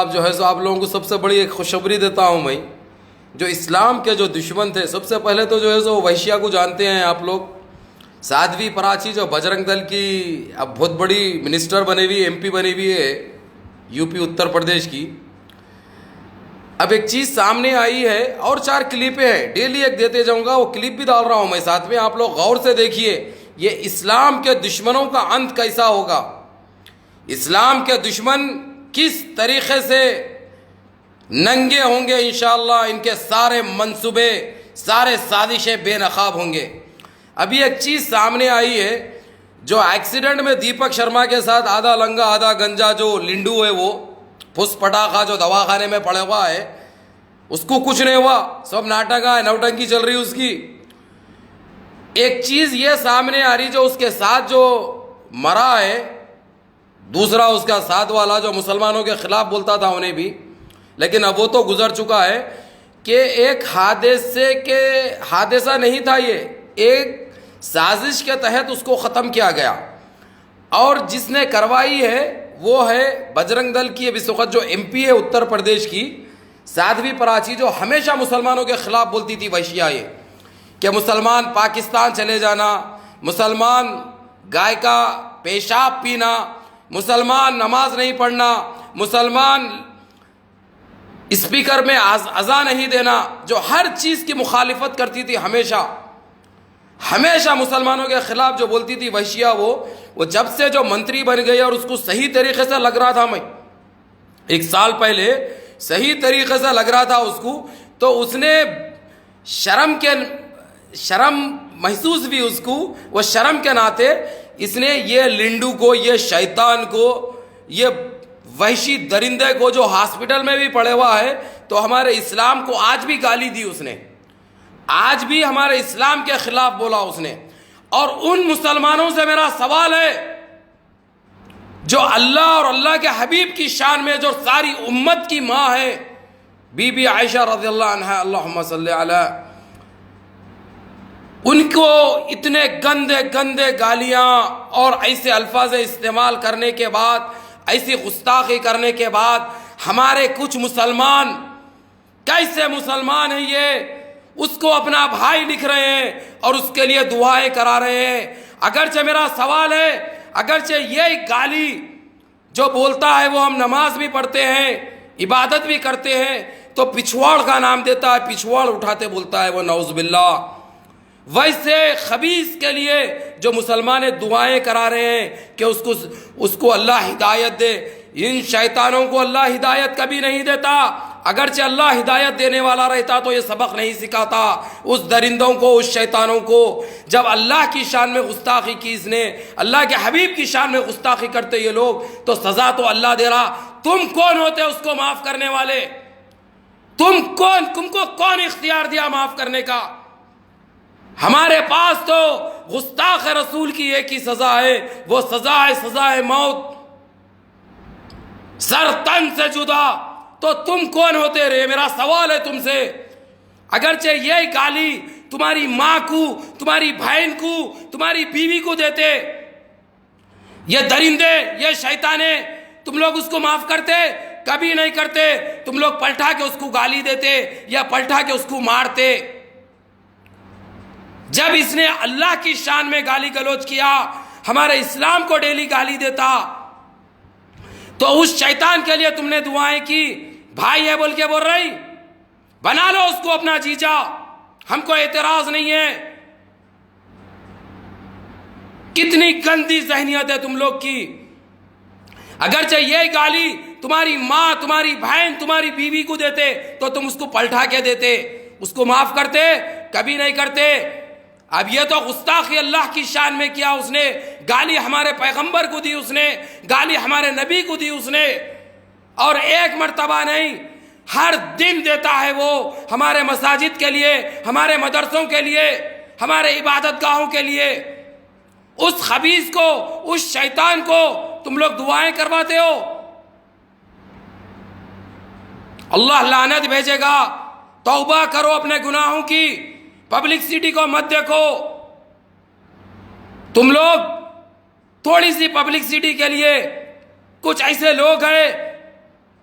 साहब जो है सो आप लोगों को सबसे बड़ी एक खुशखबरी देता हूँ मैं। जो इस्लाम के जो दुश्मन थे, सबसे पहले तो जो है सो वैश्या को जानते हैं आप लोग। साध्वी प्राची जो बजरंग दल की अब बहुत बड़ी मिनिस्टर बनी हुई, एमपी बनी हुई है यूपी उत्तर प्रदेश की। अब एक चीज़ सामने आई है और 4 क्लिपें हैं, डेली एक देते जाऊंगा, वो क्लिप भी डाल रहा हूं मैं साथ में। आप लोग गौर से देखिए ये इस्लाम के दुश्मनों का अंत कैसा होगा, इस्लाम के दुश्मन किस तरीके से नंगे होंगे इंशाअल्लाह, इनके सारे मंसूबे सारे साजिशें बेनकाब होंगे। अभी एक चीज़ सामने आई है, जो एक्सीडेंट में दीपक शर्मा के साथ आधा लंगा आधा गंजा जो लिंडू है, वो फुस पटाखा जो दवाखाने में पड़ा हुआ है, उसको कुछ नहीं हुआ, सब नाटक है, नौटंकी चल रही उसकी। एक चीज़ ये सामने आ रही, जो उसके साथ जो मरा है, दूसरा उसका साथ वाला जो मुसलमानों के खिलाफ बोलता था उन्हें भी, लेकिन अब वो तो गुजर चुका है कि एक हादसा नहीं था, ये एक साजिश के तहत उसको ख़त्म किया गया। और जिसने करवाई है वो है बजरंग दल की अब इस वक्त जो एमपी है उत्तर प्रदेश की, साध्वी प्राची, जो हमेशा मुसलमानों के खिलाफ बोलती थी वैश्या ये, कि मुसलमान पाकिस्तान चले जाना, मुसलमान गाय का पेशाब पीना, मुसलमान नमाज नहीं पढ़ना, मुसलमान स्पीकर में अज़ा नहीं देना, जो हर चीज़ की मुखालिफत करती थी हमेशा मुसलमानों के खिलाफ जो बोलती थी वैश्या, वो जब से जो मंत्री बन गई और उसको सही तरीके से लग रहा था, मैं 1 साल पहले सही तरीके से लग रहा था उसको, तो उसने शर्म महसूस भी उसको, वो शर्म के नाते इसने ये लिंडू को, ये शैतान को, ये वहशी दरिंदे को जो हॉस्पिटल में भी पड़े हुआ है, तो हमारे इस्लाम को आज भी गाली दी उसने, आज भी हमारे इस्लाम के खिलाफ बोला उसने। और उन मुसलमानों से मेरा सवाल है जो अल्लाह और अल्लाह के हबीब की शान में, जो सारी उम्मत की माँ है बीबी आयशा रज़ियल्लाहु अन्हा, अल्लाहुम्मा सल्ली अला, उनको इतने गंदे गंदे गालियाँ और ऐसे अल्फाज इस्तेमाल करने के बाद, ऐसी गुस्ताखी करने के बाद, हमारे कुछ मुसलमान, कैसे मुसलमान हैं ये, उसको अपना भाई लिख रहे हैं और उसके लिए दुआएं करा रहे हैं। अगरचे मेरा सवाल है, अगरचे ये गाली जो बोलता है वो हम नमाज भी पढ़ते हैं, इबादत भी करते हैं, तो पिछवाड़ का नाम देता है, पिछवाड़ उठाते बोलता है वो, नौज़ुबिल्लाह। वैसे खबीस के लिए जो मुसलमान दुआएं करा रहे हैं कि उसको अल्लाह हिदायत दे, इन शैतानों को अल्लाह हिदायत कभी नहीं देता। अगरचे अल्लाह हिदायत देने वाला रहता तो ये सबक नहीं सिखाता उस दरिंदों को, उस शैतानों को। जब अल्लाह की शान में गुस्ताखी की इसने, अल्लाह के हबीब की शान में गुस्ताखी करते ये लोग, तो सज़ा तो अल्लाह दे रहा। तुम कौन होते उसको माफ़ करने वाले? तुमको कौन इख्तियार दिया माफ़ करने का? हमारे पास तो गुस्ताख रसूल की एक ही सज़ा है, वो सज़ा है मौत, सर तन से जुदा। तो तुम कौन होते रहे? मेरा सवाल है तुमसे। अगरचे ये गाली तुम्हारी माँ को, तुम्हारी बहन को, तुम्हारी बीवी को देते ये दरिंदे, ये शैताने, तुम लोग उसको माफ करते? कभी नहीं करते। तुम लोग पलटा के उसको गाली देते या पलटा के उसको मारते। जब इसने अल्लाह की शान में गाली गलौज किया, हमारे इस्लाम को डेली गाली देता, तो उस शैतान के लिए तुमने दुआएं की। भाई है बोल के बोल रही, बना लो उसको अपना जीजा, हमको एतराज नहीं है। कितनी गंदी ज़हनियत है तुम लोग की। अगरचे ये गाली तुम्हारी माँ, तुम्हारी बहन, तुम्हारी बीवी को देते तो तुम उसको पलटा के देते, उसको माफ करते? कभी नहीं करते। अब ये तो गुस्ताखी अल्लाह की शान में किया उसने, गाली हमारे पैगंबर को दी उसने, गाली हमारे नबी को दी उसने, और एक मर्तबा नहीं, हर दिन देता है वो हमारे मसाजिद के लिए, हमारे मदरसों के लिए, हमारे इबादत गाहों के लिए। उस खबीस को, उस शैतान को तुम लोग दुआएं करवाते हो। अल्लाह लानत भेजेगा। तौबा करो अपने गुनाहों की, पब्लिसिटी को मत देखो। तुम लोग थोड़ी सी पब्लिसिटी के लिए, कुछ ऐसे लोग हैं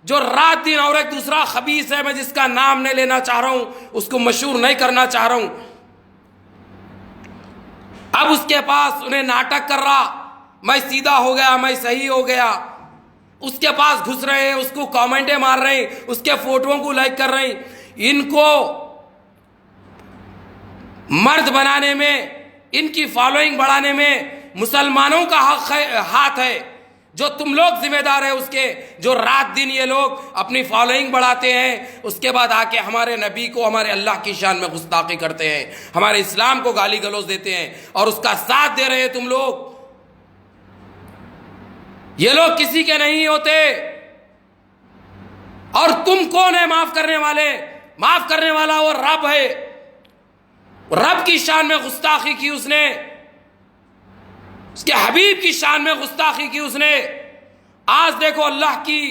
जो रात दिन, और एक दूसरा खबीस है, मैं जिसका नाम नहीं लेना चाह रहा हूं, उसको मशहूर नहीं करना चाह रहा हूं। अब उसके पास उन्हें नाटक कर रहा, मैं सीधा हो गया, मैं सही हो गया, उसके पास घुस रहे हैं, उसको कमेंटें मार रहे हैं, उसके फोटोओं को लाइक कर रहे हैं। इनको मर्द बनाने में, इनकी फॉलोइंग बढ़ाने में मुसलमानों का हाथ है, जो तुम लोग जिम्मेदार है उसके। जो रात दिन ये लोग अपनी फॉलोइंग बढ़ाते हैं, उसके बाद आके हमारे नबी को, हमारे अल्लाह की शान में गुस्ताखी करते हैं, हमारे इस्लाम को गाली गलौज देते हैं, और उसका साथ दे रहे हैं तुम लोग। ये लोग किसी के नहीं होते। और तुम कौन है माफ करने वाले? माफ करने वाला वो रब है। रब की शान में गुस्ताखी की उसने, उसके हबीब की शान में गुस्ताखी की उसने। आज देखो अल्लाह की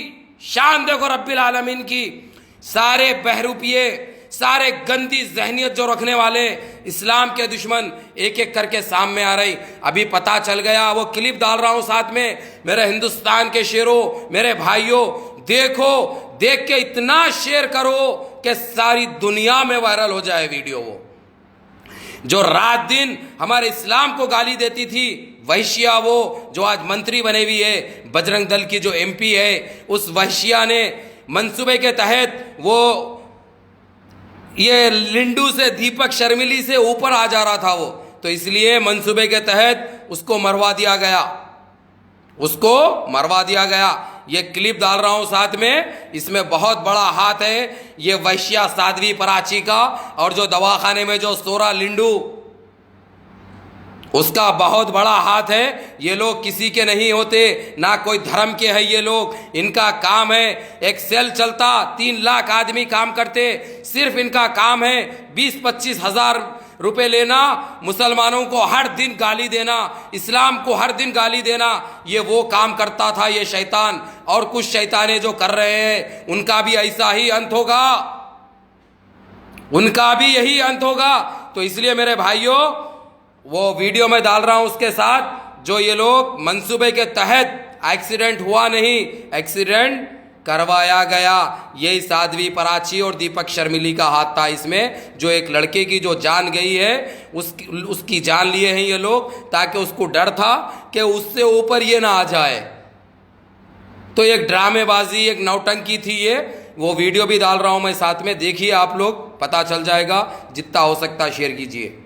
शान, देखो रब्बिल आलमीन की। सारे बहरूपिये, सारे गंदी जहनियत जो रखने वाले इस्लाम के दुश्मन एक एक करके सामने आ रही। अभी पता चल गया, वो क्लिप डाल रहा हूं साथ में। मेरे हिंदुस्तान के शेरों, मेरे भाइयों, देखो, देख के इतना शेयर करो कि सारी दुनिया में वायरल हो जाए वीडियो। वो जो रात दिन हमारे इस्लाम को गाली देती थी, वहशिया, वो जो आज मंत्री बने हुई है, बजरंग दल की जो MP है, उस वहशिया ने मंसूबे के तहत वो ये लिंडू से, दीपक शर्मिली से ऊपर आ जा रहा था वो, तो इसलिए मंसूबे के तहत उसको मरवा दिया गया, उसको मरवा दिया गया। ये क्लिप डाल रहा हूं साथ में, इसमें बहुत बड़ा हाथ है ये वैश्या साध्वी पराची का, और जो दवाखाने में जो सोरा लिंडू, उसका बहुत बड़ा हाथ है। ये लोग किसी के नहीं होते, ना कोई धर्म के हैं ये लोग। इनका काम है, एक सेल चलता, 3 लाख आदमी काम करते, सिर्फ इनका काम है 20-25 हजार रुपए लेना, मुसलमानों को हर दिन गाली देना, इस्लाम को हर दिन गाली देना। ये वो काम करता था ये शैतान। और कुछ शैताने जो कर रहे हैं, उनका भी ऐसा ही अंत होगा, उनका भी यही अंत होगा। तो इसलिए मेरे भाइयों, वो वीडियो में डाल रहा हूं उसके साथ, जो ये लोग मंसूबे के तहत, एक्सीडेंट हुआ नहीं, एक्सीडेंट करवाया गया। यही साध्वी पराची और दीपक शर्मिली का हाथ था इसमें। जो एक लड़के की जो जान गई है, उसकी जान लिए हैं ये लोग, ताकि उसको डर था कि उससे ऊपर ये ना आ जाए। तो एक ड्रामेबाजी, एक नौटंकी थी ये। वो वीडियो भी डाल रहा हूं मैं साथ में, देखिए आप लोग, पता चल जाएगा। जितना हो सकता है शेयर कीजिए।